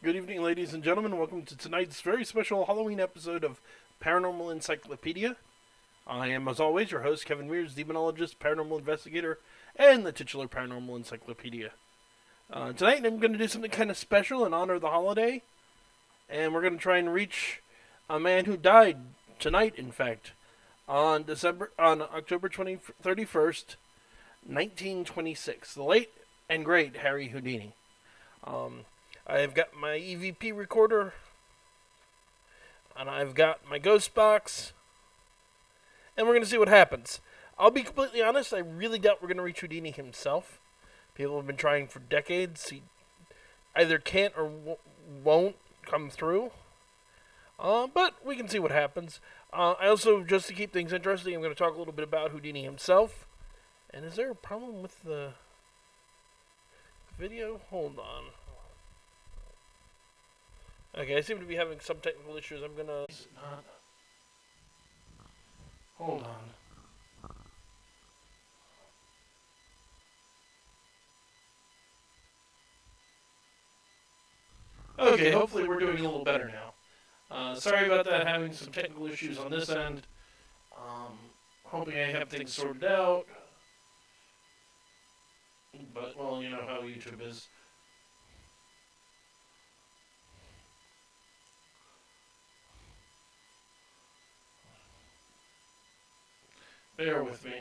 Good evening, ladies and gentlemen. Welcome to tonight's very special Halloween episode of Paranormal Encyclopedia. I am, as always, your host, Kevin Mears, demonologist, paranormal investigator, and the titular Paranormal Encyclopedia. Tonight, I'm going to do something kind of special in honor of the holiday, and we're going to try and reach a man who died tonight, in fact, on October 31st, 1926. The late and great Harry Houdini. I've got my EVP recorder, and I've got my ghost box, and we're going to see what happens. I'll be completely honest, I really doubt we're going to reach Houdini himself. People have been trying for decades. He either can't or won't come through, but we can see what happens. I also, just to keep things interesting, I'm going to talk a little bit about Houdini himself. And is there a problem with the video? Hold on. Okay, I seem to be having some technical issues. I'm gonna... Hold on. Okay, hopefully we're doing a little better now. Sorry about that, having some technical issues on this end. Hoping I have things sorted out. But, well, you know how YouTube is. Bear with me.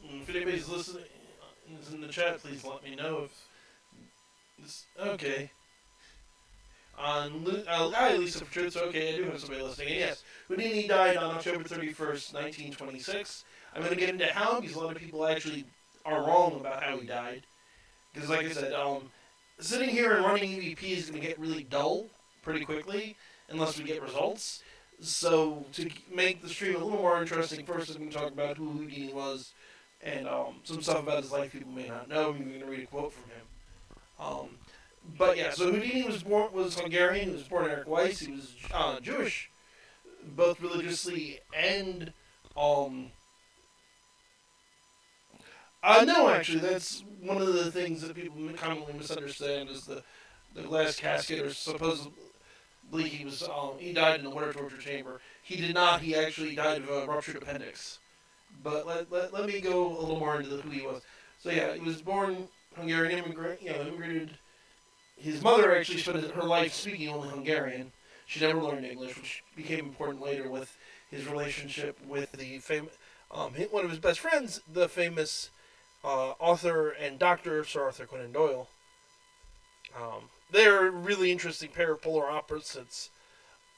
If anybody's listening, is in the chat, please let me know if this... Okay. Hi, Lisa Patricia. Okay, I do have somebody listening. And yes, Houdini died on October 31st, 1926. I'm going to get into how, because a lot of people actually are wrong about how he died. Because, like I said, sitting here and running EVP is going to get really dull pretty quickly, unless we get results. So, to make the stream a little more interesting, first I'm going to talk about who Houdini was, and some stuff about his life people may not know. I'm going to read a quote from him. But yeah, so Houdini was Hungarian. He was born Eric Weiss. He was Jewish, both religiously and no, actually, that's one of the things that people commonly misunderstand is the glass casket, or supposedly he died in the water torture chamber. He did not. He actually died of a ruptured appendix. But let me go a little more into who he was. So yeah, he was born Hungarian, immigrated. His mother actually spent her life speaking only Hungarian. She never learned English, which became important later with his relationship with the one of his best friends, the famous author and doctor Sir Arthur Conan Doyle. They're a really interesting pair of polar opposites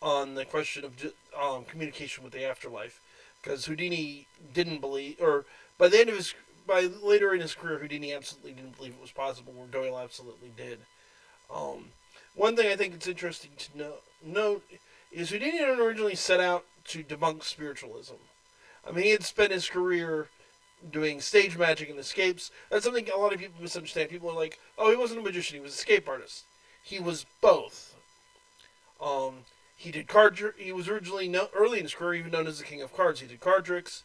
on the question of communication with the afterlife, because Houdini didn't believe, or by later in his career, Houdini absolutely didn't believe it was possible, where Doyle absolutely did. One thing I think it's interesting to note is Houdini didn't originally set out to debunk spiritualism. I mean, he had spent his career doing stage magic and escapes. That's something a lot of people misunderstand. People are like, oh, he wasn't a magician, he was an escape artist. He was both. He did he was originally, early in his career, even known as the King of Cards. He did card tricks.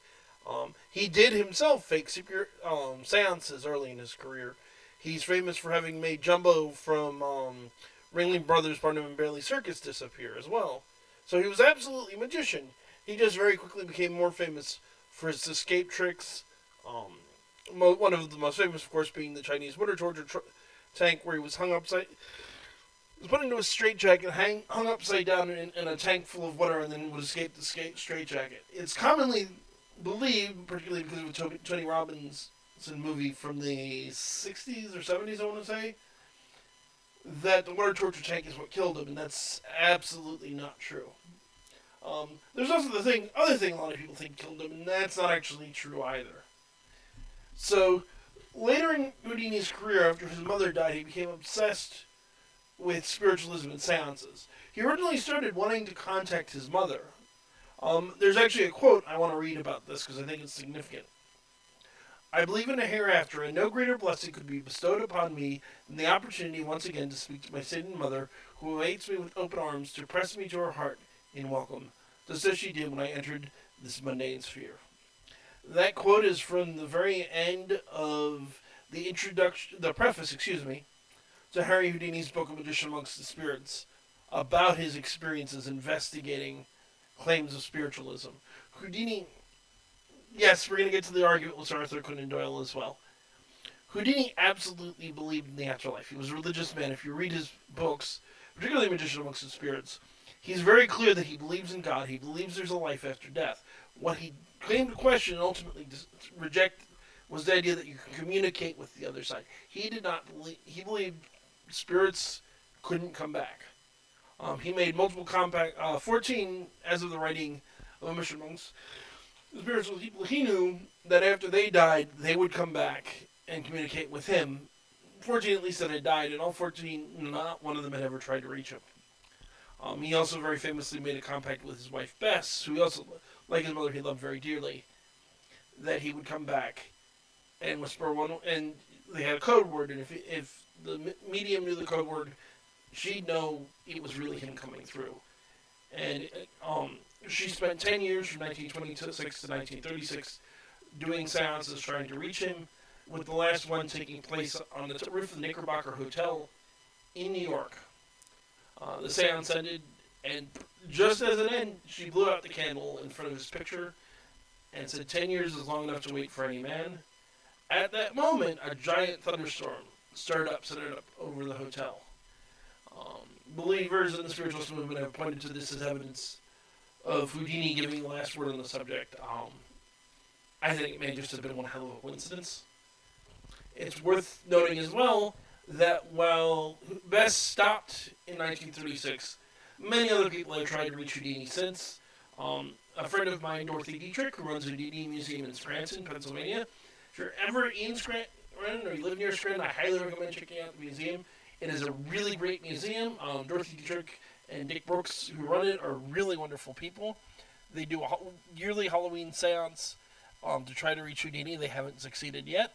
He did himself fake seances early in his career. He's famous for having made Jumbo from Ringling Brothers' Barnum and Bailey Circus disappear as well. So he was absolutely a magician. He just very quickly became more famous for his escape tricks. One of the most famous, of course, being the Chinese water torture tank, where he was hung upside... He was put into a straitjacket, hung upside down in a tank full of water, and then would escape the straitjacket. It's commonly believed, particularly because of a Tony Robbins movie from the 60s or 70s, I want to say, that the water torture tank is what killed him, and that's absolutely not true. There's also other thing a lot of people think killed him, and that's not actually true either. So, later in Houdini's career, after his mother died, he became obsessed with spiritualism and seances. He originally started wanting to contact his mother. There's actually a quote I want to read about this, because I think it's significant. I believe in a hereafter, and no greater blessing could be bestowed upon me than the opportunity once again to speak to my sainted mother, who awaits me with open arms to press me to her heart in welcome, just as she did when I entered this mundane sphere. That quote is from the very end of the preface, to Harry Houdini's book, A Magician Amongst the Spirits, about his experiences investigating claims of spiritualism. Houdini, yes, we're going to get to the argument with Sir Arthur Conan Doyle as well. Houdini absolutely believed in the afterlife. He was a religious man. If you read his books, particularly Magician Amongst the Spirits, he's very clear that he believes in God. He believes there's a life after death. What he came to question and ultimately reject was the idea that you can communicate with the other side. He did not believe. He believed spirits couldn't come back. He made multiple 14 as of the writing of A Mission Amongst the Spiritual people. He knew that after they died, they would come back and communicate with him. 14 at least that had died, and all 14, not one of them had ever tried to reach him. He also very famously made a compact with his wife Bess, who he also, like his mother, he loved very dearly, that he would come back and whisper one, and they had a code word, and if the medium knew the code word, she'd know it was really him coming through. And she spent 10 years from 1926 to 1936 doing seances trying to reach him, with the last one taking place on the roof of the Knickerbocker Hotel in New York. The seance ended, and just as it ended, she blew out the candle in front of his picture and said, 10 years is long enough to wait for any man. At that moment, a giant thunderstorm started up over the hotel. Believers in the spiritualist movement have pointed to this as evidence of Houdini giving the last word on the subject. I think it may just have been one hell of a coincidence. It's worth noting as well that while Bess stopped in 1936, many other people have tried to reach Houdini since. A friend of mine, Dorothy Deitrich, who runs a Houdini museum in Scranton, Pennsylvania. If you're ever in Scranton or you live near Scranton, I highly recommend checking out the museum. It is a really great museum. Dorothy Deitrich and Dick Brooks, who run it, are really wonderful people. They do a yearly Halloween seance to try to reach Houdini. They haven't succeeded yet.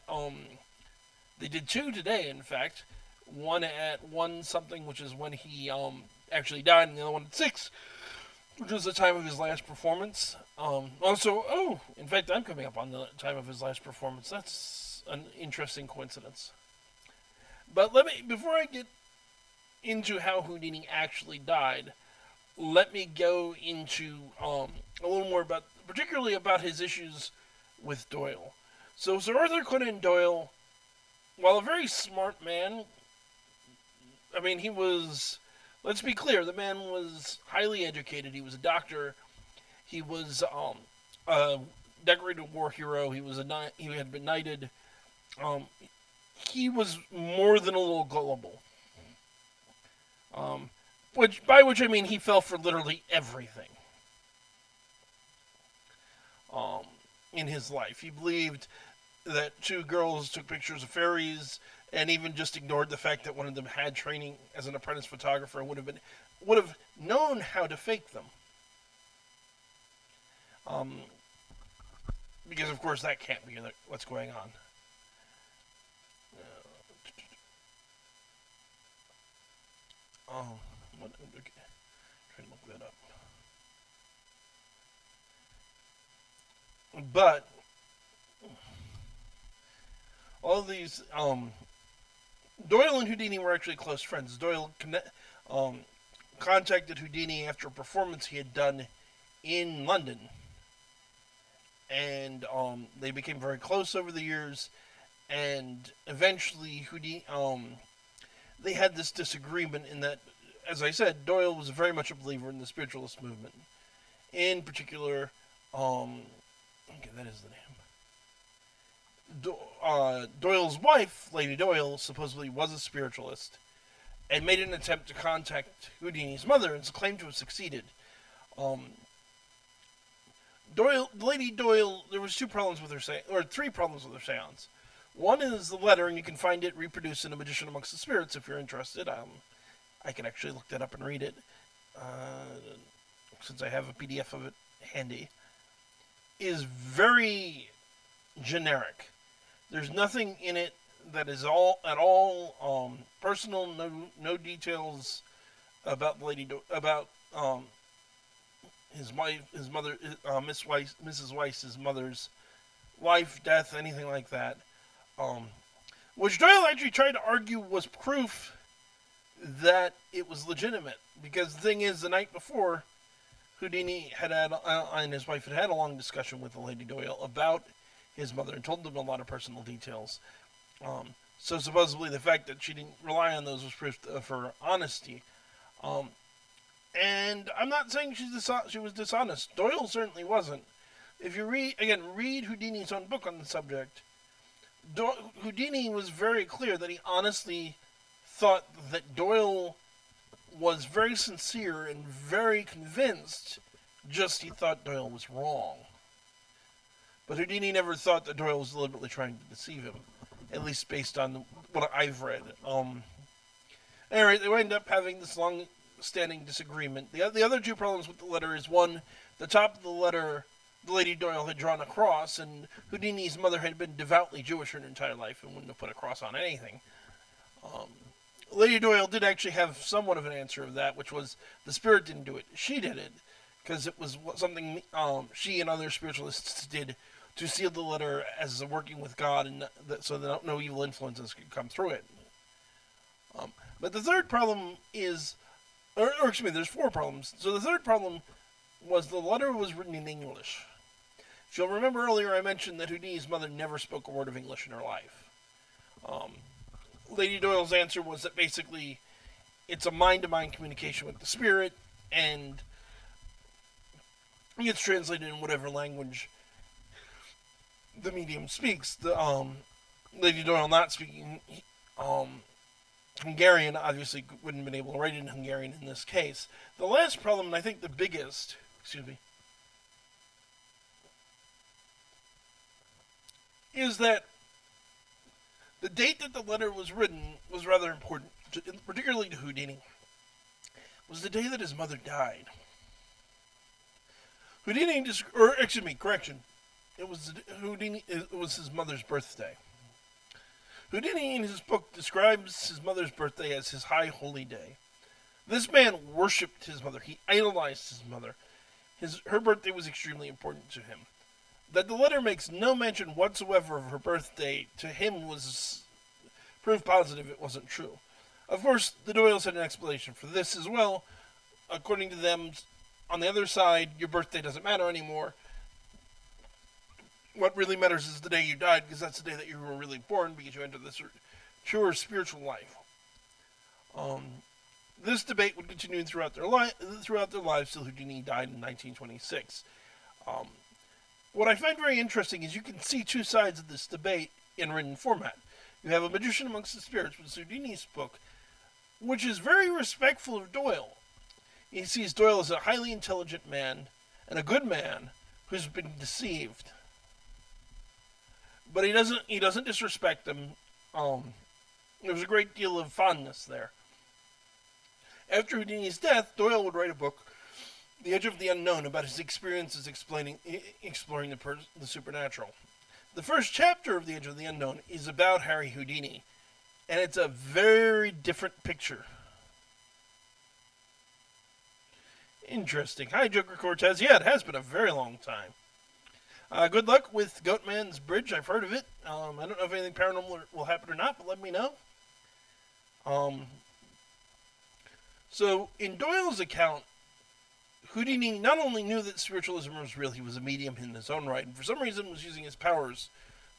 They did 2 today, in fact. One at 1 something, which is when he actually died, and the other one at 6, which was the time of his last performance. In fact, I'm coming up on the time of his last performance. That's an interesting coincidence. But before I get into how Houdini actually died, let me go into a little more particularly about his issues with Doyle. So Sir Arthur Conan Doyle, while a very smart man, he was, let's be clear, the man was highly educated. He was a doctor. He was a decorated war hero. He had been knighted. He was more than a little gullible. By which I mean he fell for literally everything in his life. He believed that 2 girls took pictures of fairies, and even just ignored the fact that one of them had training as an apprentice photographer and would have known how to fake them. Because of course that can't be what's going on. Okay. Try to look that up. But all of these, Doyle and Houdini were actually close friends. Doyle contacted Houdini after a performance he had done in London, and they became very close over the years. And eventually, Houdini, they had this disagreement in that, as I said, Doyle was very much a believer in the spiritualist movement. In particular, that is the name. Doyle's wife, Lady Doyle, supposedly was a spiritualist, and made an attempt to contact Houdini's mother, and claimed to have succeeded. Lady Doyle, there was 3 problems with her seance. One is the letter, and you can find it reproduced in A Magician Amongst the Spirits if you're interested. I can actually look that up and read it, since I have a PDF of it handy. Is very generic. There's nothing in it that is at all personal. No details about his wife, his mother, Mrs. Weiss's mother's life, death, anything like that. Um, which Doyle actually tried to argue was proof that it was legitimate. Because the thing is, the night before, Houdini and his wife had a long discussion with the Lady Doyle about his mother and told them a lot of personal details. So supposedly the fact that she didn't rely on those was proof of her honesty. And I'm not saying she was dishonest. Doyle certainly wasn't. If you read Houdini's own book on the subject, Houdini was very clear that he honestly thought that Doyle was very sincere and very convinced, just he thought Doyle was wrong. But Houdini never thought that Doyle was deliberately trying to deceive him, at least based on what I've read. Anyway, they wind up having this long-standing disagreement. The other two problems with the letter is, one, the top of the letter, the Lady Doyle had drawn a cross, and Houdini's mother had been devoutly Jewish her entire life and wouldn't have put a cross on anything. Lady Doyle did actually have somewhat of an answer of that, which was the spirit didn't do it. She did it, because it was something she and other spiritualists did to seal the letter as working with God, and so that no evil influences could come through it. But the third problem is, there's four problems. So the third problem was the letter was written in English. If you'll remember earlier, I mentioned that Houdini's mother never spoke a word of English in her life. Lady Doyle's answer was that basically it's a mind-to-mind communication with the spirit, and it gets translated in whatever language the medium speaks. Lady Doyle not speaking Hungarian obviously wouldn't have been able to write it in Hungarian in this case. The last problem, and I think the biggest, is that the date that the letter was written was rather important, particularly to Houdini. It was the day that his mother died. It was his mother's birthday. Houdini in his book describes his mother's birthday as his high holy day. This man worshipped his mother. He idolized his mother. Her birthday was extremely important to him. That the letter makes no mention whatsoever of her birthday to him was proof positive it wasn't true. Of course, the Doyles had an explanation for this as well. According to them, on the other side, your birthday doesn't matter anymore. What really matters is the day you died, because that's the day that you were really born, because you entered this truer spiritual life. This debate would continue throughout their lives till Houdini died in 1926. What I find very interesting is you can see two sides of this debate in written format. You have A Magician Amongst the Spirits, which is Houdini's book, which is very respectful of Doyle. He sees Doyle as a highly intelligent man and a good man who's been deceived. But he doesn't disrespect him. There's a great deal of fondness there. After Houdini's death, Doyle would write a book, The Edge of the Unknown, about his experiences exploring the supernatural. The first chapter of The Edge of the Unknown is about Harry Houdini, and it's a very different picture. Interesting. Hi, Joker Cortez. Yeah, it has been a very long time. Good luck with Goatman's Bridge. I've heard of it. I don't know if anything paranormal will happen or not, but let me know. So, in Doyle's account, Houdini not only knew that spiritualism was real, he was a medium in his own right, and for some reason was using his powers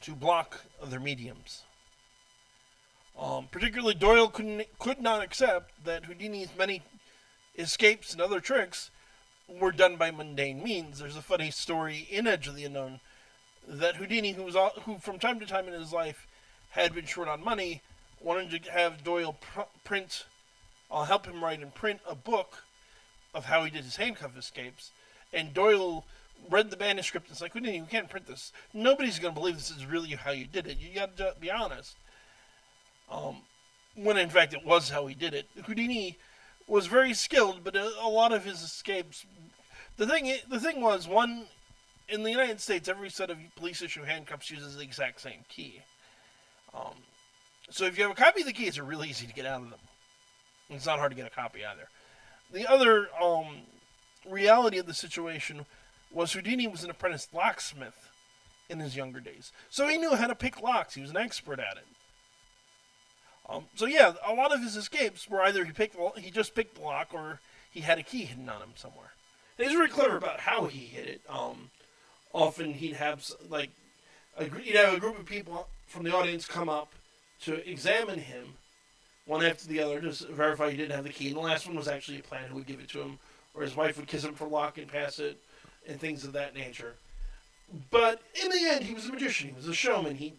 to block other mediums. Particularly, Doyle could not accept that Houdini's many escapes and other tricks were done by mundane means. There's a funny story in Edge of the Unknown that Houdini, who from time to time in his life had been short on money, wanted to have Doyle help him write and print a book of how he did his handcuff escapes. And Doyle read the manuscript and was like, Houdini, you can't print this. Nobody's going to believe this is really how you did it. You got to be honest. When in fact it was how he did it. Houdini was very skilled, but a lot of his escapes. The thing was, in the United States, every set of police issue handcuffs uses the exact same key. So if you have a copy of the key, it's really easy to get out of them. It's not hard to get a copy either. The other reality of the situation was Houdini was an apprentice locksmith in his younger days. So he knew how to pick locks. He was an expert at it. So yeah, a lot of his escapes were either he just picked the lock or he had a key hidden on him somewhere. And he's very clever about how he hid it. Often he'd have he'd have a group of people from the audience come up to examine him, one after the other, to verify he didn't have the key. And the last one was actually a plan who would give it to him, or his wife would kiss him for luck and pass it, and things of that nature. But in the end, he was a magician. He was a showman. He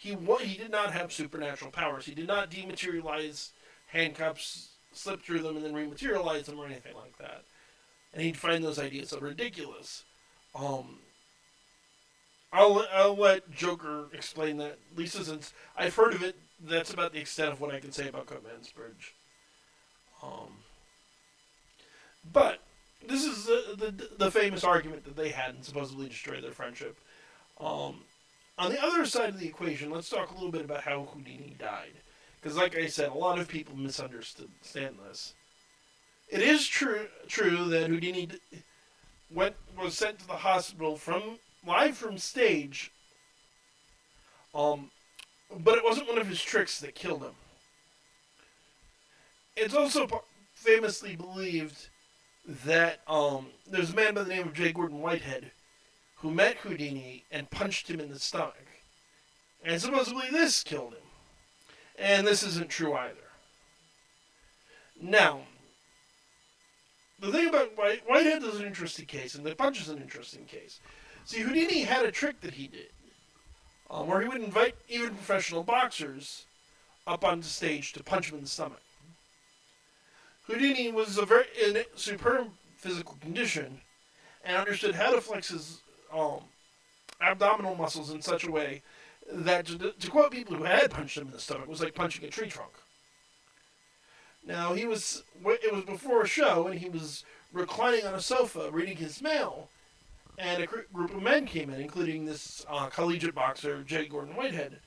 did not have supernatural powers. He did not dematerialize handcuffs, slip through them, and then rematerialize them or anything like that. And he'd find those ideas so ridiculous. I'll let Joker explain that, Lisa, since I've heard of it. That's about the extent of what I can say about Coatman's Bridge. But this is the famous argument that they had and supposedly destroyed their friendship. On the other side of the equation, let's talk a little bit about how Houdini died. Because like I said, a lot of people misunderstand this. It is true that Houdini was sent to the hospital live from stage. But it wasn't one of his tricks that killed him. It's also famously believed that there's a man by the name of J. Gordon Whitehead who met Houdini and punched him in the stomach. And supposedly this killed him. And this isn't true either. Now, the thing about Whitehead is an interesting case, and the punch is an interesting case. See, Houdini had a trick that he did, where he would invite even professional boxers up onto stage to punch him in the stomach. Houdini was in a superb physical condition and understood how to flex his abdominal muscles in such a way that, to quote people who had punched him in the stomach, was like punching a tree trunk. Now, it was before a show, and he was reclining on a sofa reading his mail, and a group of men came in, including this collegiate boxer, J. Gordon Whitehead.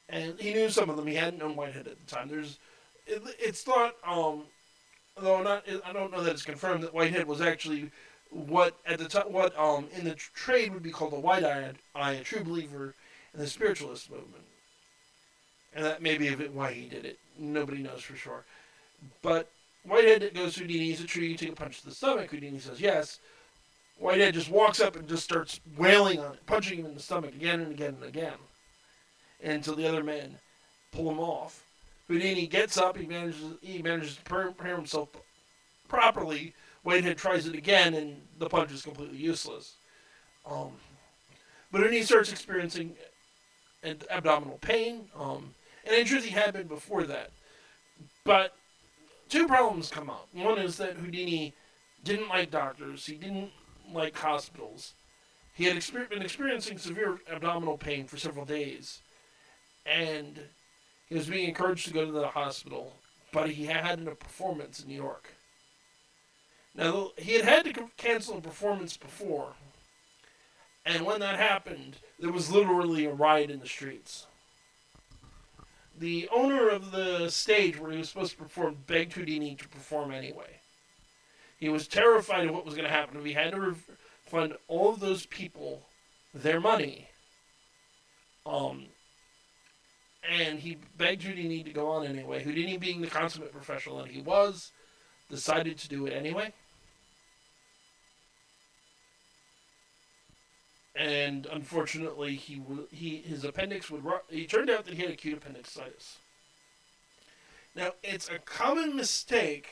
And he knew some of them. He hadn't known Whitehead at the time. It's thought, although I don't know that it's confirmed, that Whitehead was actually what in the trade would be called a wide-eyed, a true believer in the spiritualist movement. And that may be why he did it. Nobody knows for sure. But Whitehead goes to Houdini, he's a tree, you take a punch to the stomach. Houdini says yes. Whitehead just walks up and just starts wailing on it, punching him in the stomach again and again and again, until the other men pull him off. Houdini gets up, he manages to prepare himself properly. Whitehead tries it again, and the punch is completely useless. But then he starts experiencing abdominal pain, and in truth he had been before that. But two problems come up. One is that Houdini didn't like doctors, he didn't like hospitals. He had been experiencing severe abdominal pain for several days, and he was being encouraged to go to the hospital, but he had a performance in New York. Now, he had to cancel a performance before, and when that happened, there was literally a riot in the streets. The owner of the stage where he was supposed to perform begged Houdini to perform anyway. He was terrified of what was going to happen if he had to refund all of those people their money. And he begged Houdini to go on anyway. Houdini, being the consummate professional that he was, decided to do it anyway. And unfortunately, his appendix would rupture. It turned out that he had acute appendicitis. Now, it's a common mistake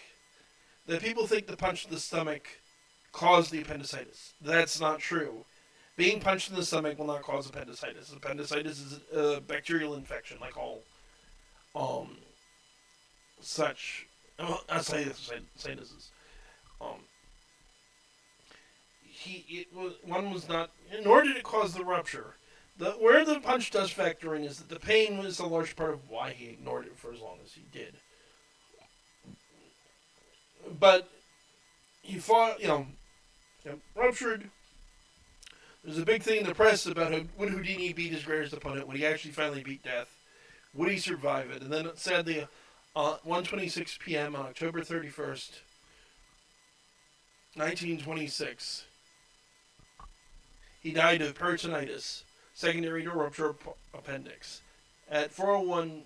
that people think the punch to the stomach caused the appendicitis. That's not true. Being punched in the stomach will not cause appendicitis. Appendicitis is a bacterial infection, like all such sinuses. One was not, nor did it cause the rupture. Where the punch does factor in is that the pain was a large part of why he ignored it for as long as he did. But he fought, ruptured. There's a big thing in the press about would Houdini beat his greatest opponent. Would he actually finally beat death? Would he survive it? And then sadly, 1:26 p.m. on October 31st, 1926. He died of peritonitis, secondary to rupture appendix, at 401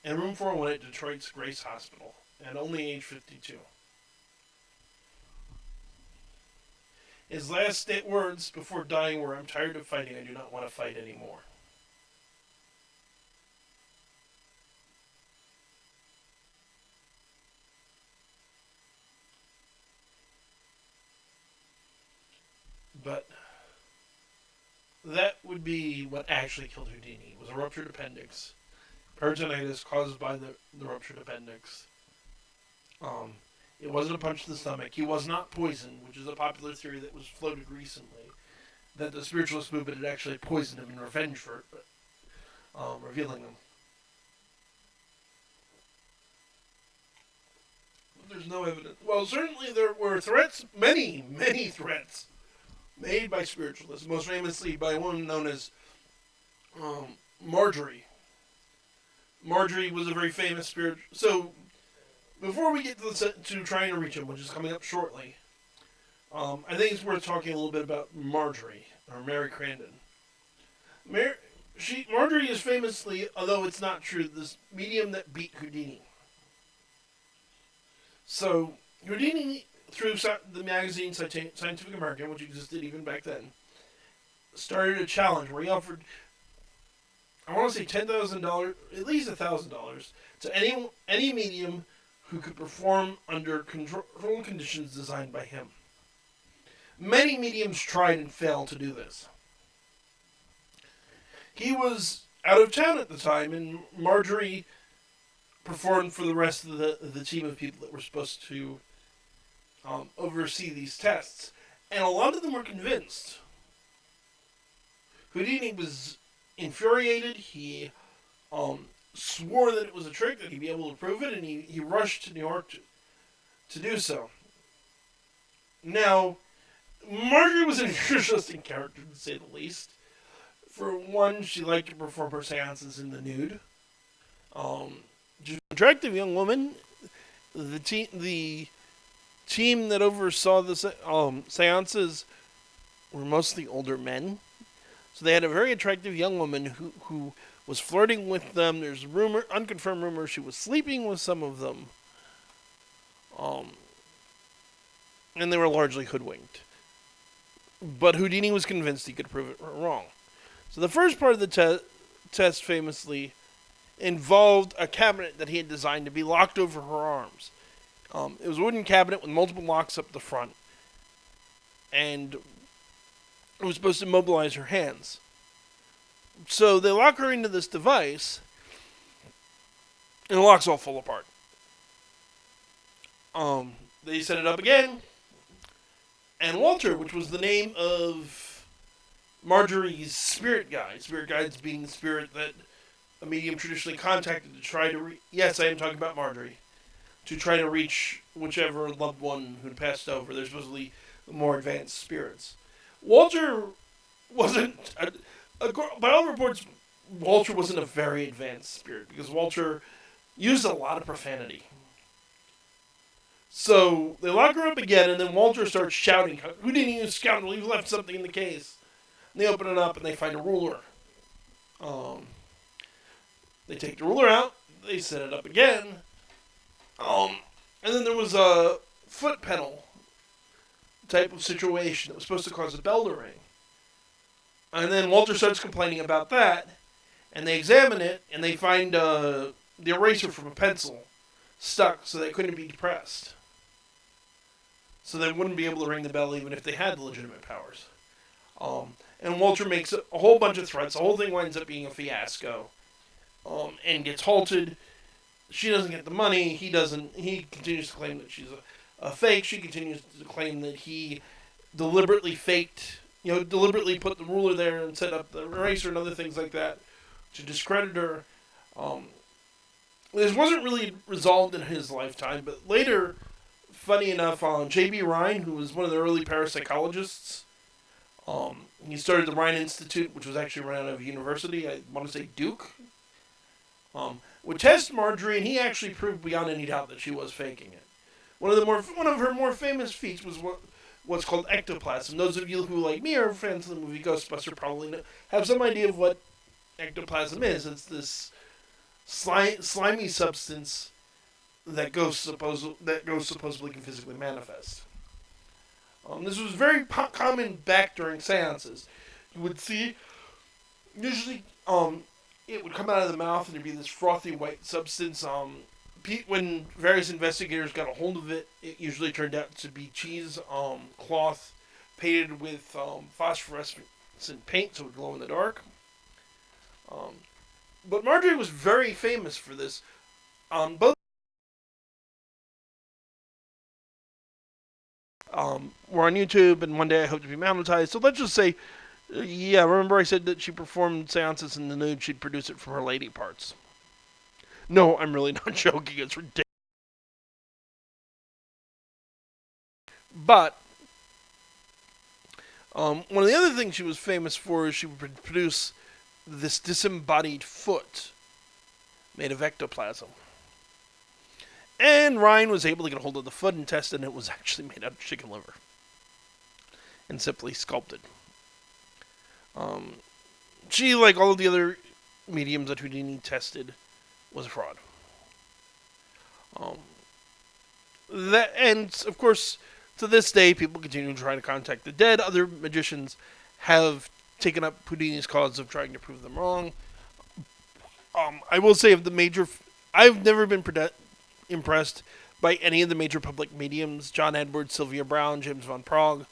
in room 401 at Detroit's Grace Hospital, at only age 52. His last words before dying were, "I'm tired of fighting. I do not want to fight anymore." But that would be what actually killed Houdini. It was a ruptured appendix. Peritonitis caused by the ruptured appendix. It wasn't a punch to the stomach. He was not poisoned, which is a popular theory that was floated recently, that the spiritualist movement had actually poisoned him in revenge for revealing him. But there's no evidence. Well, certainly there were threats, many, many threats, made by spiritualists, most famously by a woman known as Marjorie. Marjorie was a very famous spirit. So, before we get to trying to reach him, which is coming up shortly, I think it's worth talking a little bit about Marjorie, or Mary Crandon. Marjorie is famously, although it's not true, this medium that beat Houdini. So, Houdini, through the magazine Scientific American, which existed even back then, started a challenge where he offered, I want to say $10,000, at least $1,000, to any medium who could perform under controlled conditions designed by him. Many mediums tried and failed to do this. He was out of town at the time, and Marjorie performed for the rest of the team of people that were supposed to oversee these tests. And a lot of them were convinced. Houdini was infuriated. He swore that it was a trick, that he'd be able to prove it, and he rushed to New York to do so. Now, Marjorie was an interesting character, to say the least. For one, she liked to perform her seances in the nude. She was an attractive young woman. The team that oversaw the seances were mostly older men. So they had a very attractive young woman who was flirting with them. There's unconfirmed rumor she was sleeping with some of them. And they were largely hoodwinked. But Houdini was convinced he could prove it wrong. So the first part of the test famously involved a cabinet that he had designed to be locked over her arms. It was a wooden cabinet with multiple locks up the front. And it was supposed to mobilize her hands. So they lock her into this device, and the locks all fall apart. They set it up again, and Walter, which was the name of Marjorie's spirit guides being the spirit that a medium traditionally contacted to try to yes, I am talking about Marjorie, to try to reach whichever loved one who'd passed over. They're supposedly more advanced spirits. Walter wasn't, by all reports, Walter wasn't a very advanced spirit, because Walter used a lot of profanity. So they lock her up again, and then Walter starts shouting, "Houdini, you scoundrel, you've left something in the case." And they open it up, and they find a ruler. They take the ruler out, they set it up again, and then there was a foot pedal type of situation that was supposed to cause a bell to ring. And then Walter starts complaining about that, and they examine it, and they find the eraser from a pencil stuck, so they couldn't be depressed. So they wouldn't be able to ring the bell even if they had legitimate powers. And Walter makes a whole bunch of threats. The whole thing winds up being a fiasco, and gets halted. She doesn't get the money. He doesn't. He continues to claim that she's a fake. She continues to claim that he deliberately deliberately put the ruler there and set up the eraser and other things like that to discredit her. This wasn't really resolved in his lifetime, but later, funny enough, J.B. Rhine, who was one of the early parapsychologists, he started the Rhine Institute, which was actually run out of university, I want to say Duke, would test Marjorie, and he actually proved beyond any doubt that she was faking it. One of her more famous feats was what's called ectoplasm. Those of you who, like me, are fans of the movie Ghostbusters probably have some idea of what ectoplasm is. It's this slimy substance that ghosts supposedly can physically manifest. This was very common back during seances. You would see, usually, it would come out of the mouth and there'd be this frothy white substance. When various investigators got a hold of it, it usually turned out to be cheese cloth painted with phosphorescent paint so it would glow in the dark. But Marjorie was very famous for this. Both were on YouTube, and one day I hope to be monetized. So let's just say, yeah, remember I said that she performed seances in the nude, she'd produce it from her lady parts. No, I'm really not joking, it's ridiculous. But, one of the other things she was famous for is she would produce this disembodied foot made of ectoplasm. And Ryan was able to get a hold of the foot and test it, and it was actually made out of chicken liver. And simply sculpted. She, like all of the other mediums that Houdini tested, was a fraud. And, of course, to this day, people continue to try to contact the dead. Other magicians have taken up Houdini's cause of trying to prove them wrong. I will say, I've never been impressed by any of the major public mediums. John Edwards, Sylvia Brown, James Van Prague.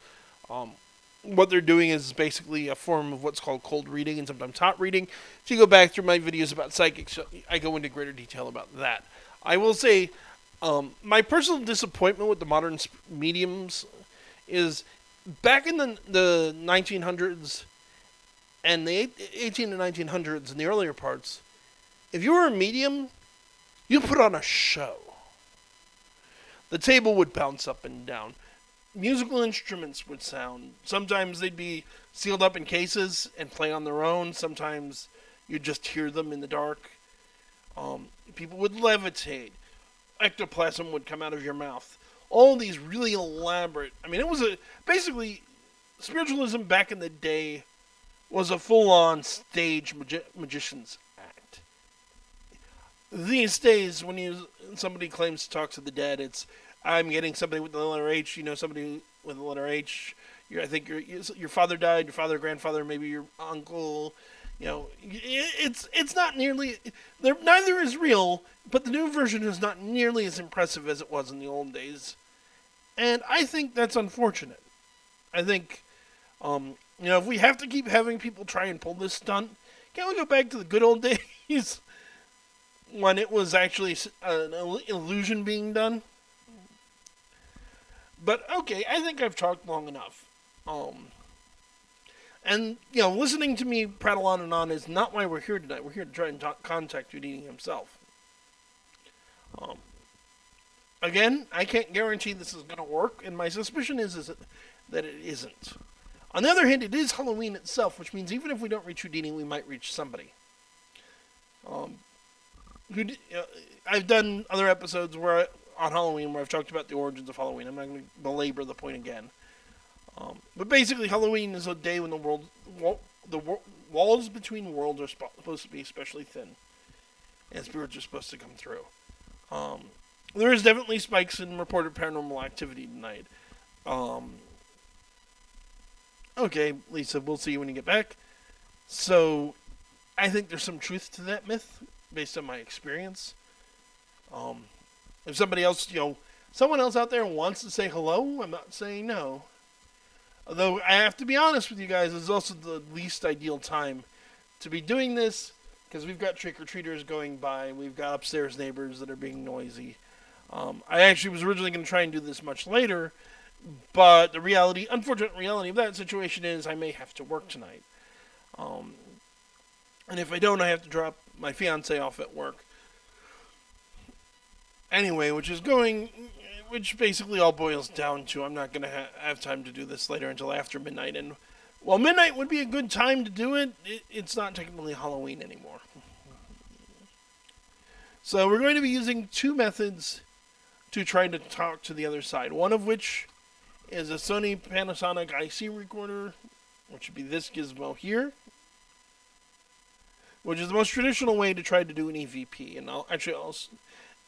What they're doing is basically a form of what's called cold reading and sometimes hot reading. If you go back through my videos about psychics, I go into greater detail about that. I will say, my personal disappointment with the modern mediums is back in the 1900s and the 18 and 1900s and the earlier parts, if you were a medium, you put on a show. The table would bounce up and down. Musical instruments would sound. Sometimes they'd be sealed up in cases and play on their own. Sometimes you'd just hear them in the dark. People would levitate. Ectoplasm would come out of your mouth. All these really elaborate... I mean, it was basically, spiritualism back in the day was a full-on stage magician's act. These days, when somebody claims to talk to the dead, it's, I'm getting somebody with the letter H, somebody with the letter H, I think your father died, your father, grandfather, maybe your uncle, it's not nearly, neither is real, but the new version is not nearly as impressive as it was in the old days. And I think that's unfortunate. I think, if we have to keep having people try and pull this stunt, can't we go back to the good old days when it was actually an illusion being done? But, okay, I think I've talked long enough. And, listening to me prattle on and on is not why we're here tonight. We're here to try and contact Houdini himself. Again, I can't guarantee this is going to work, and my suspicion is that it isn't. On the other hand, it is Halloween itself, which means even if we don't reach Houdini, we might reach somebody. I've done other episodes on Halloween where I've talked about the origins of Halloween. I'm not going to belabor the point again. But basically, Halloween is a day when the walls between worlds are supposed to be especially thin, and spirits are supposed to come through. There is definitely spikes in reported paranormal activity tonight. Okay, Lisa, we'll see you when you get back. So, I think there's some truth to that myth, based on my experience. If somebody else, someone else out there wants to say hello, I'm not saying no. Although, I have to be honest with you guys, it's also the least ideal time to be doing this, because we've got trick-or-treaters going by, we've got upstairs neighbors that are being noisy. I actually was originally going to try and do this much later, but the unfortunate reality of that situation is I may have to work tonight. And if I don't, I have to drop my fiance off at work. Anyway, which basically all boils down to I'm not going to have time to do this later until after midnight. And while midnight would be a good time to do it, it's not technically Halloween anymore. So we're going to be using two methods to try to talk to the other side. One of which is a Sony Panasonic IC recorder, which would be this gizmo here, which is the most traditional way to try to do an EVP.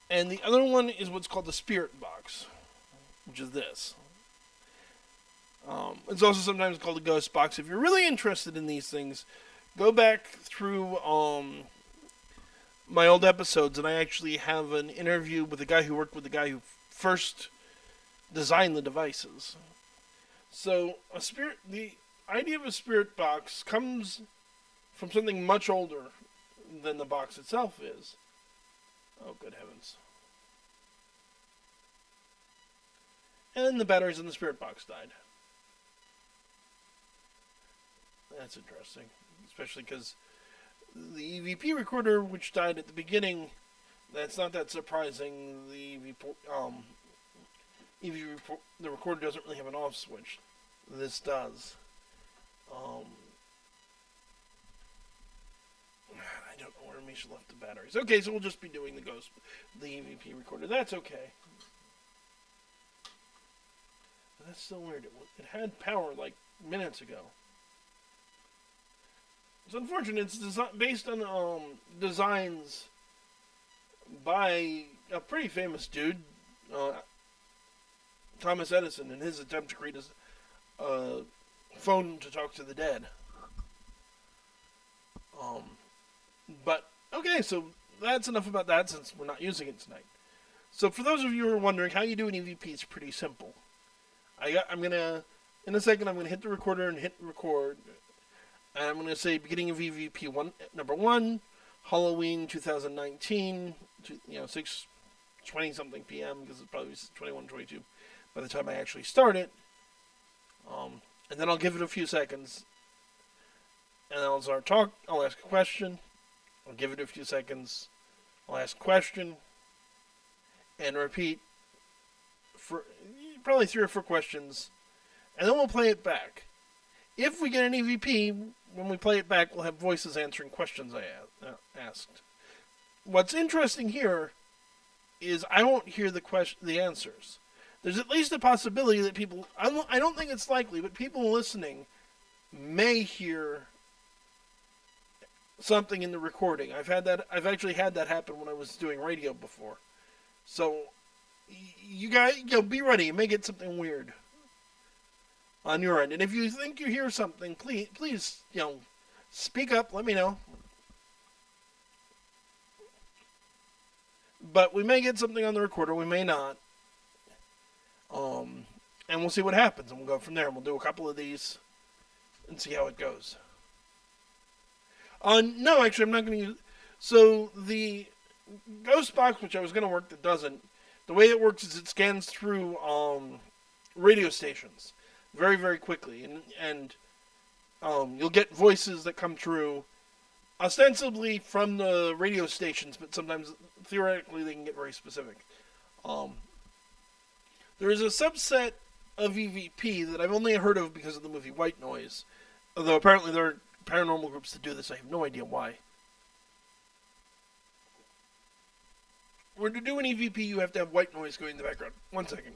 And the other one is what's called the spirit box, which is this. It's also sometimes called a ghost box. If you're really interested in these things, go back through my old episodes, and I actually have an interview with a guy who worked with the guy who first designed the devices. So the idea of a spirit box comes from something much older than the box itself is. Oh, good heavens. And the batteries in the spirit box died. That's interesting. Especially because the EVP recorder, which died at the beginning, that's not that surprising. The recorder doesn't really have an off switch. This does. I don't know where Misha left the batteries. Okay, so we'll just be doing the EVP recorder. That's okay. But that's still weird. It had power like minutes ago. It's unfortunate. It's based on designs by a pretty famous dude, Thomas Edison, in his attempt to create a phone to talk to the dead. But okay, so that's enough about that since we're not using it tonight. So for those of you who are wondering how you do an EVP, it's pretty simple. In a second, I'm gonna hit the recorder and hit record. And I'm going to say beginning of EVP number 1, Halloween 2019, 6:20 something p.m. because it's probably 21:22 by the time I actually start it. And then I'll give it a few seconds, and then I'll start talk. I'll ask a question. I'll give it a few seconds. I'll ask a question, and repeat for probably 3 or 4 questions, and then we'll play it back. If we get an EVP, when we play it back, we'll have voices answering questions I asked. What's interesting here is I won't hear the answers. There's at least a possibility that people, I don't think it's likely, but people listening may hear something in the recording. I've actually had that happen when I was doing radio before. So you guys, be ready. You may get something weird on your end. And if you think you hear something, please, speak up, let me know. But we may get something on the recorder, we may not. And we'll see what happens, and we'll go from there, and we'll do a couple of these and see how it goes. No, actually, I'm not going to use... So, the ghost box, which I was going to work that doesn't, the way it works is it scans through radio stations very, very quickly, and you'll get voices that come through ostensibly from the radio stations, but sometimes theoretically they can get very specific. There is a subset of EVP that I've only heard of because of the movie White Noise, although apparently there are paranormal groups that do this. I have no idea why. When to do an EVP, you have to have white noise going in the background. 1 second.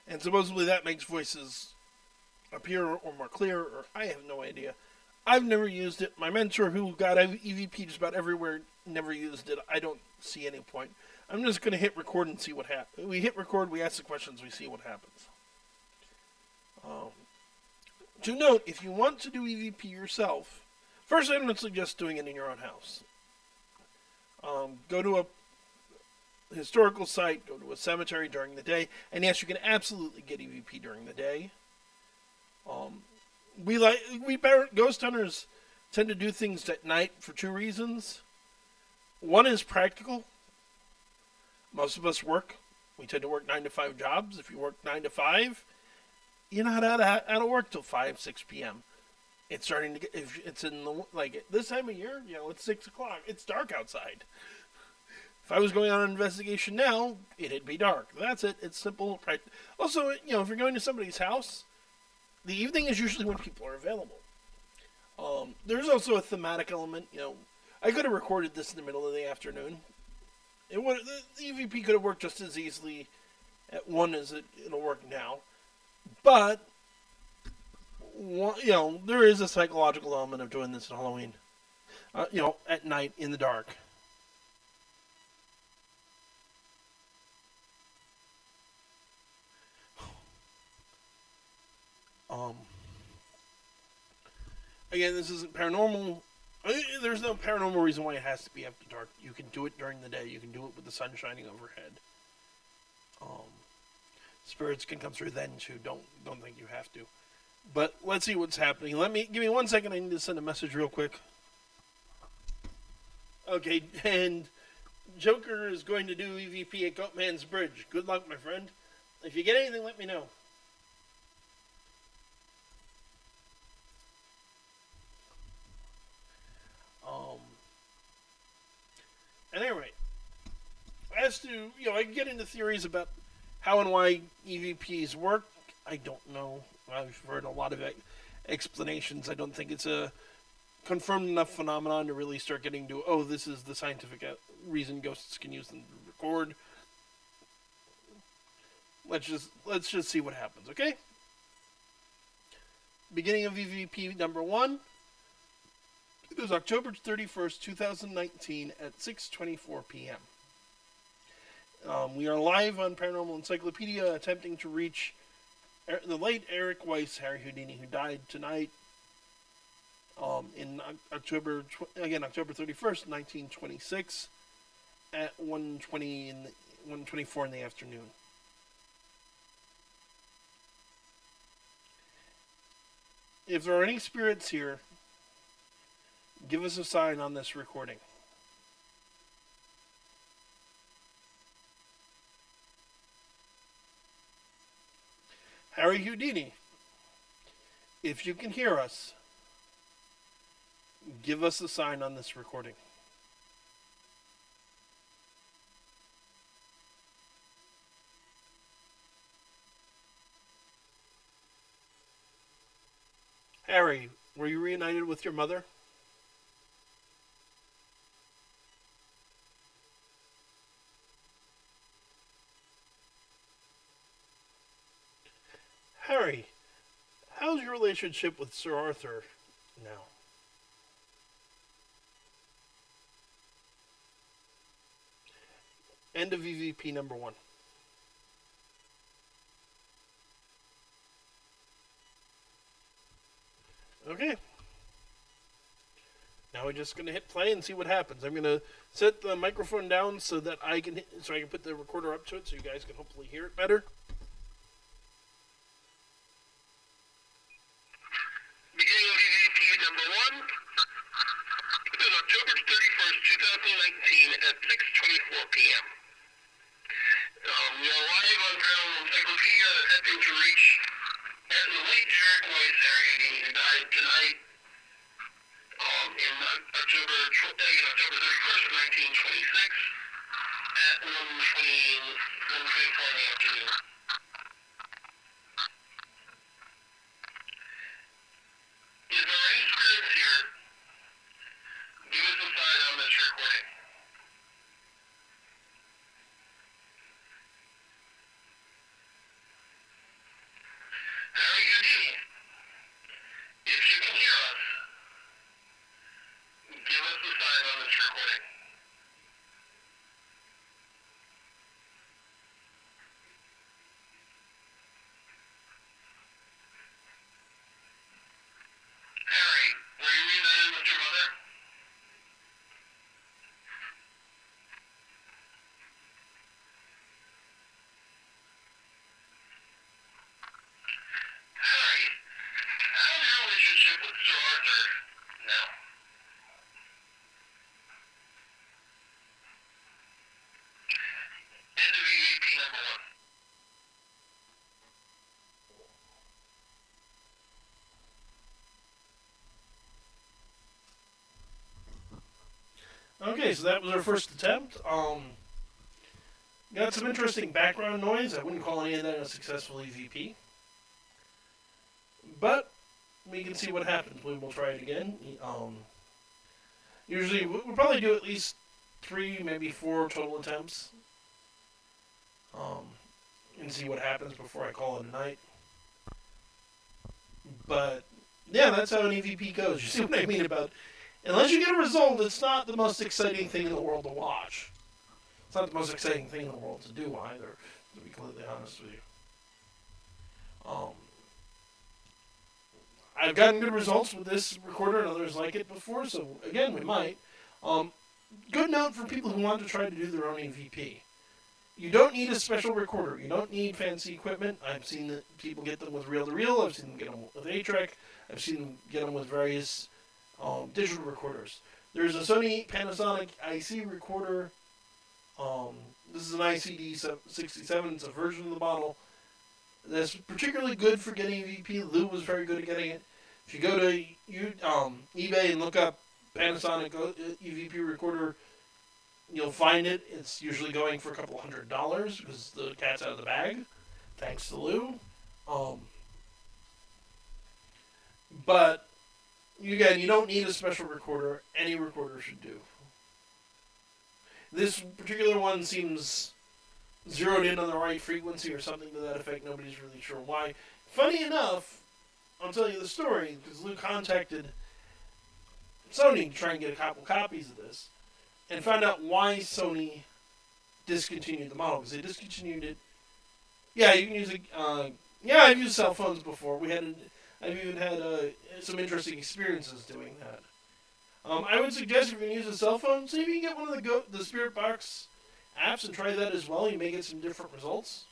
And supposedly that makes voices appear or more clear, or I have no idea. I've never used it. My mentor, who got EVP just about everywhere, never used it. I don't see any point. I'm just going to hit record and see what happens. We hit record, we ask the questions, we see what happens. To note, if you want to do EVP yourself, first I don't suggest doing it in your own house. Go to a historical site, go to a cemetery during the day, and yes, you can absolutely get EVP during the day. Ghost hunters tend to do things at night for 2 reasons. One is practical. Most of us work. We tend to work 9 to 5 jobs. If you work 9 to 5, you're not out of work till 5, 6 p.m. It's starting to get, if it's in the, this time of year, it's 6 o'clock. It's dark outside. If I was going on an investigation now, it'd be dark. That's it. It's simple. Also, if you're going to somebody's house, the evening is usually when people are available. There's also a thematic element. I could have recorded this in the middle of the afternoon. The EVP could have worked just as easily at 1 as it'll work now. But there is a psychological element of doing this on Halloween. At night in the dark. Um, Again, this isn't paranormal. There's no paranormal reason why it has to be after dark. You can do it during the day. You can do it with the sun shining overhead. Spirits can come through then too. Don't think you have to. But let's see what's happening. Give me 1 second. I need to send a message real quick. Okay, and Joker is going to do EVP at Goatman's Bridge. Good luck, my friend. If you get anything, let me know. At any rate, as to, I can get into theories about how and why EVPs work. I don't know. I've heard a lot of explanations. I don't think it's a confirmed enough phenomenon to really start getting to, this is the scientific reason ghosts can use them to record. Let's just see what happens, okay? Beginning of EVP number 1. It was October 31st, 2019 at 6:24 p.m. We are live on Paranormal Encyclopedia attempting to reach the late Eric Weiss, Harry Houdini, who died tonight in October 31st, 1926 at 1:24 in the afternoon. If there are any spirits here, give us a sign on this recording. Harry Houdini, if you can hear us, give us a sign on this recording. Harry, were you reunited with your mother? Harry, how's your relationship with Sir Arthur now? End of EVP number 1. Okay. Now we're just gonna hit play and see what happens. I'm gonna set the microphone down so that I can put the recorder up to it so you guys can hopefully hear it better. Beginning of EVP number 1. It is October 31st, 2019 at 6:24 p.m. We are live on Paranormal Encyclopedia attempting to reach the late Eric Weiss, Harry Houdini, who died tonight in October 31st, 1926 at 1:24 in the afternoon. If there are any spirits here, give us a sign on this recording. Harry Houdini, if you can hear us, give us a sign on this recording. Harry, were you reunited with your mother? Harry, how's your relationship with Sir Arthur now? End of EVP number 1. Okay, so that was our first attempt. Got some interesting background noise. I wouldn't call any of that a successful EVP. But we can see what happens. We will try it again. Usually, we'll probably do at least 3, maybe 4 total attempts. Um, and see what happens before I call it a night. But yeah, that's how an EVP goes. You see what I mean about unless you get a result, it's not the most exciting thing in the world to watch. It's not the most exciting thing in the world to do either, to be completely honest with you. Um, I've gotten good results with this recorder and others like it before, so again, we might. Um, Good note for people who want to try to do their own EVP. You don't need a special recorder. You don't need fancy equipment. I've seen that people get them with reel-to-reel. I've seen them get them with A-Track. I've seen them get them with various digital recorders. There's a Sony Panasonic IC recorder. This is an ICD-67. It's a version of the model that's particularly good for getting EVP. Lou was very good at getting it. If you go to eBay and look up Panasonic EVP recorder, you'll find it. It's usually going for a couple $100 because the cat's out of the bag, thanks to Lou. But again, you don't need a special recorder. Any recorder should do. This particular one seems zeroed in on the right frequency or something to that effect. Nobody's really sure why. Funny enough, I'll tell you the story because Lou contacted Sony to try and get a couple copies of this and found out why Sony discontinued the model because they discontinued it. Yeah, you can use it. Yeah, I've used cell phones before. I've even had some interesting experiences doing that. I would suggest if you're going to use a cell phone, see if you can get one of the Spirit Box apps and try that as well. You may get some different results.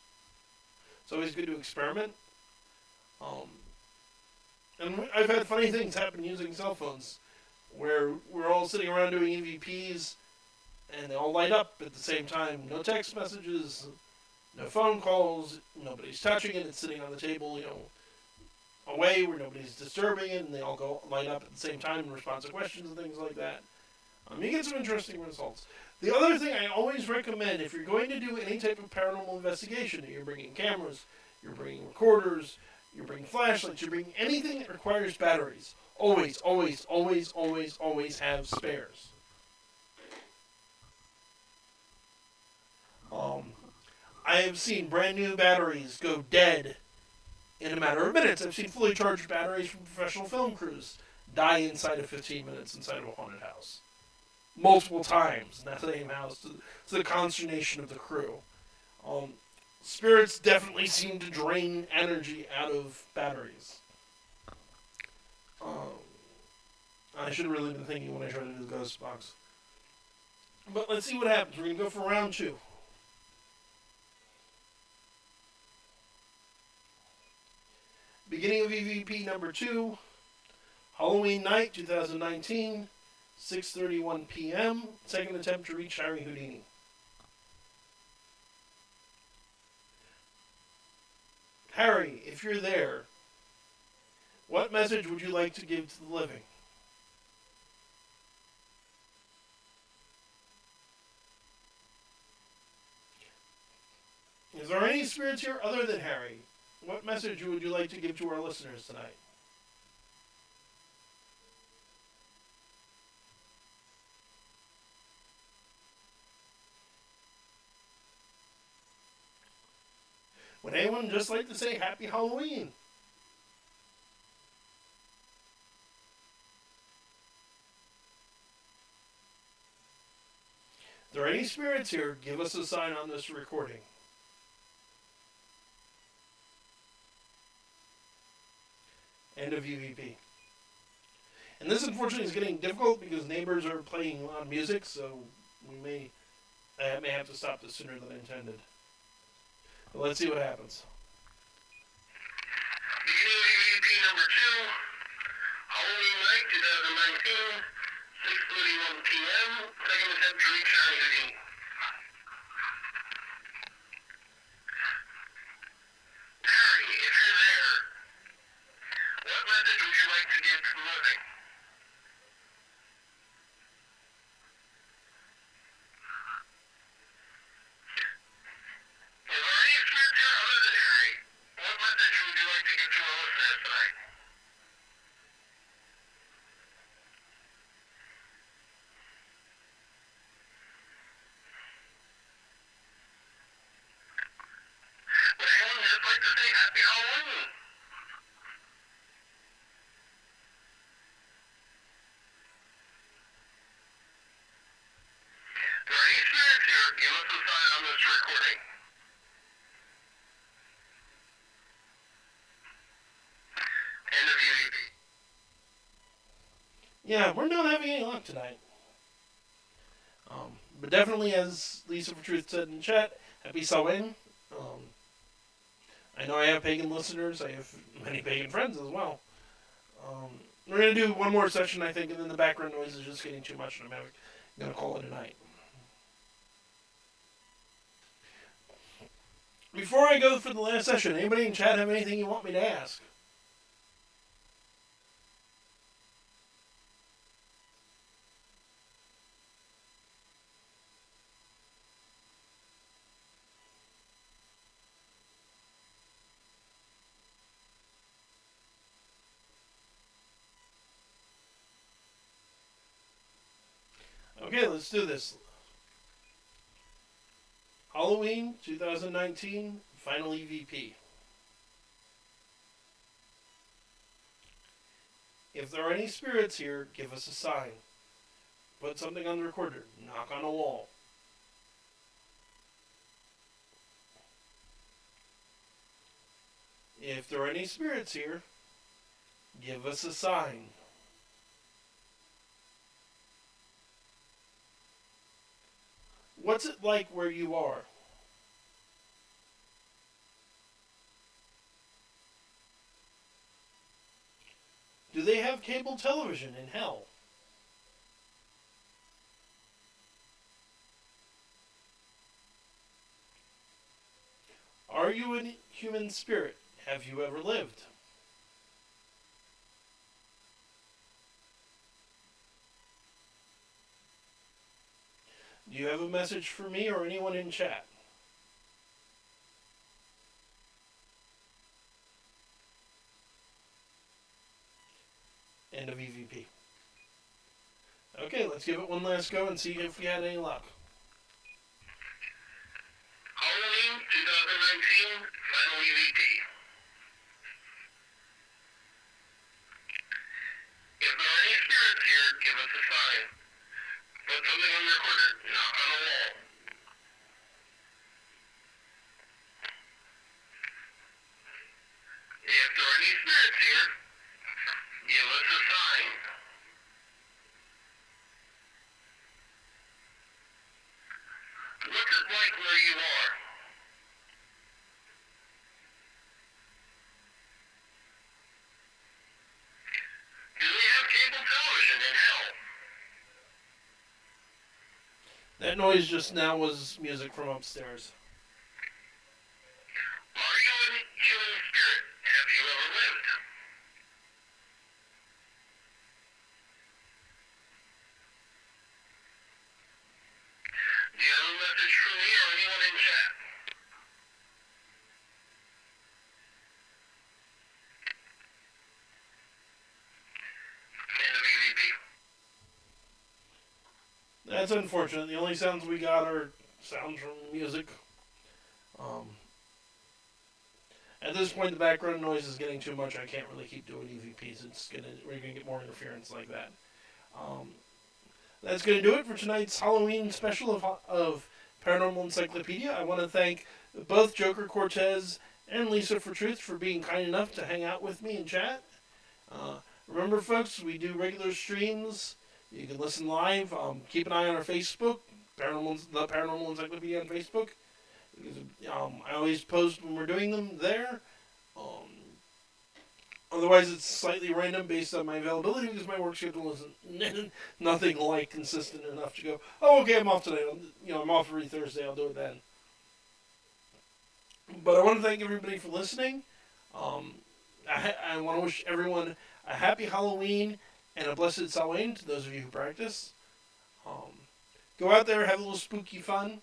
It's always good to experiment. And I've had funny things happen using cell phones where we're all sitting around doing EVPs and they all light up at the same time. No text messages, no phone calls, nobody's touching it. It's sitting on the table, away where nobody's disturbing it, and they all go light up at the same time in response to questions and things like that. You get some interesting results. The other thing I always recommend, if you're going to do any type of paranormal investigation, you're bringing cameras, you're bringing recorders, you're bringing flashlights, you're bringing anything that requires batteries. Always, always, always, always, always have spares. I have seen brand new batteries go dead in a matter of minutes. I've seen fully charged batteries from professional film crews die inside of 15 minutes inside of a haunted house. Multiple times in that same house to the consternation of the crew. Spirits definitely seem to drain energy out of batteries. I should have really been thinking when I tried to do the ghost box. But let's see what happens. We're going to go for round 2. Beginning of EVP number 2, Halloween night, 2019, 6:31 p.m. Second attempt to reach Harry Houdini. Harry, if you're there, what message would you like to give to the living? Is there any spirits here other than Harry? What message would you like to give to our listeners tonight? Would anyone just like to say Happy Halloween? If there are any spirits here, give us a sign on this recording. End of UVP. And this, unfortunately, is getting difficult because neighbors are playing loud music, so I may have to stop this sooner than intended. But let's see what happens. UVP number 2, Halloween night, 2019, 6:31 p.m. Second attempt to reach Harry Houdini. Harry, if you're there, what message would you like to give to the living? Is there any spirits here other than Harry? What message would you like to give to our listeners tonight? recording. End of UEP. Yeah, we're not having any luck tonight. But definitely, as Lisa for Truth said in chat, happy Samhain. I know I have pagan listeners. I have many pagan friends as well. We're going to do one more session, I think, and then the background noise is just getting too much, and I'm going to call it a night. Before I go for the last session, anybody in chat have anything you want me to ask? Okay, let's do this. Halloween 2019, final EVP. If there are any spirits here, give us a sign. Put something on the recorder. Knock on a wall. If there are any spirits here, give us a sign. What's it like where you are? Do they have cable television in hell? Are you a human spirit? Have you ever lived? Do you have a message for me or anyone in chat? End of EVP. Okay, let's give it one last go and see if we had any luck. Halloween 2019, final EVP. If there are any spirits here, give us a sign. Put something on the recorder. Knock on a wall. If there are any spirits here, give us a sign. What's it like where you are? Do they have cable television in hell? That noise just now was music from upstairs. Are you a human spirit? Have you ever lived? Do you have a message for me or anyone in chat? End of EVP. That's unfortunate. The only sounds we got are sounds from music. At this point, the background noise is getting too much. I can't really keep doing EVPs. We're gonna get more interference like that. That's gonna do it for tonight's Halloween special of Paranormal Encyclopedia. I want to thank both Joker Cortez and Lisa for Truth for being kind enough to hang out with me in chat. Remember, folks, we do regular streams. You can listen live. Keep an eye on our Facebook, the Paranormal Encyclopedia on Facebook. Because, I always post when we're doing them there. Otherwise, it's slightly random based on my availability because my work schedule isn't nothing like consistent enough to go, oh, okay, I'm off today. I'm off every Thursday. I'll do it then. But I want to thank everybody for listening. I want to wish everyone a happy Halloween and a blessed Samhain to those of you who practice. Go out there, have a little spooky fun.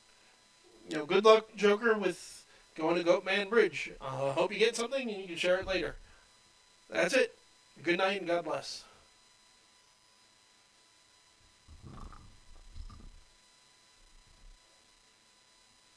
Good luck, Joker, with going to Goatman Bridge. Hope you get something and you can share it later. That's it. Good night and God bless.